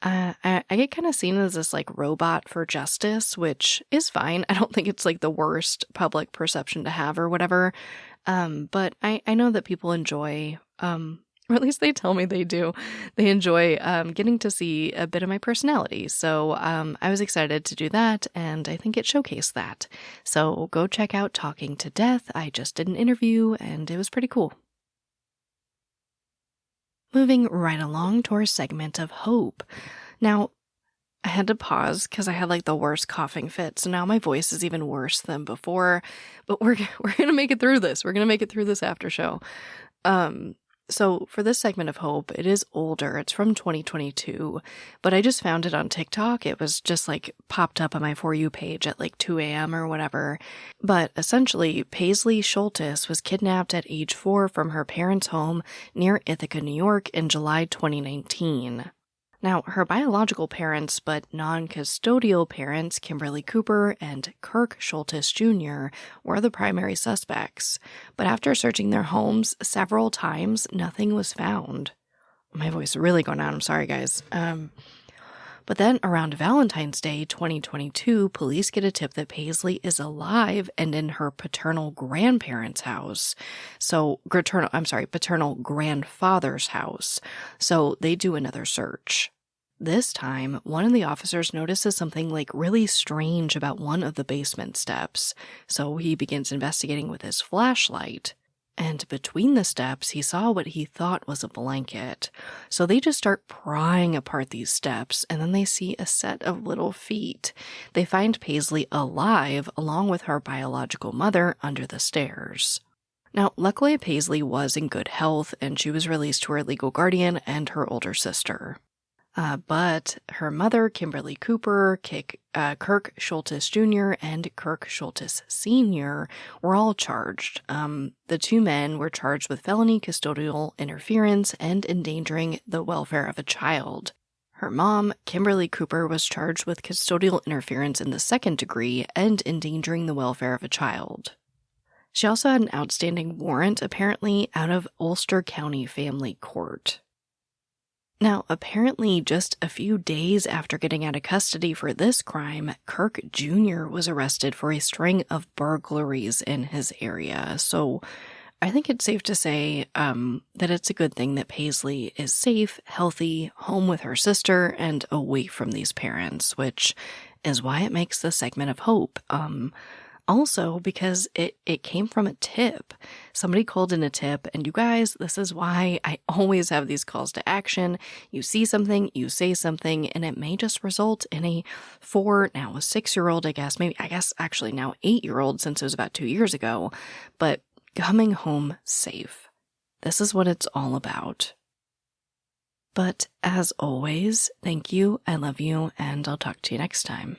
I get kind of seen as this robot for justice, which is fine. I don't think it's the worst public perception to have or whatever. But I know that people enjoy, or at least they tell me they do. They enjoy getting to see a bit of my personality. So I was excited to do that, and I think it showcased that. So go check out Talking to Death. I just did an interview, and it was pretty cool. Moving right along to our segment of hope. Now, I had to pause because I had the worst coughing fit, so now my voice is even worse than before. But we're gonna make it through this. We're gonna make it through this after show. So for this segment of hope, it is older. It's from 2022, but I just found it on TikTok. It was just popped up on my For You page at 2 a.m. or whatever. But essentially, Paisley Schultes was kidnapped at age 4 from her parents' home near Ithaca, New York in July 2019. Now, her biological parents, but non-custodial parents, Kimberly Cooper and Kirk Schultes Jr., were the primary suspects. But after searching their homes several times, nothing was found. My voice is really going out. I'm sorry, guys. But then around Valentine's Day 2022, police get a tip that Paisley is alive and in her paternal grandparents' house. Paternal grandfather's house. So they do another search. This time, one of the officers notices something really strange about one of the basement steps. So he begins investigating with his flashlight. And between the steps, he saw what he thought was a blanket. So they just start prying apart these steps, and then they see a set of little feet. They find Paisley alive, along with her biological mother, under the stairs. Now, luckily, Paisley was in good health, and she was released to her legal guardian and her older sister. But her mother, Kimberly Cooper, Kirk Schultes Jr., and Kirk Schultes Sr. were all charged. The two men were charged with felony custodial interference and endangering the welfare of a child. Her mom, Kimberly Cooper, was charged with custodial interference in the second degree and endangering the welfare of a child. She also had an outstanding warrant, apparently, out of Ulster County Family Court. Now, apparently, just a few days after getting out of custody for this crime, Kirk Jr. was arrested for a string of burglaries in his area. So I think it's safe to say that it's a good thing that Paisley is safe, healthy, home with her sister, and away from these parents, which is why it makes this segment of hope. Also, because it came from a tip. Somebody called in a tip, and you guys, this is why I always have these calls to action. You see something, you say something, and it may just result in a 6-year-old, I guess actually now 8-year-old, since it was about 2 years ago, but coming home safe. This is what it's all about. But as always, thank you, I love you, and I'll talk to you next time.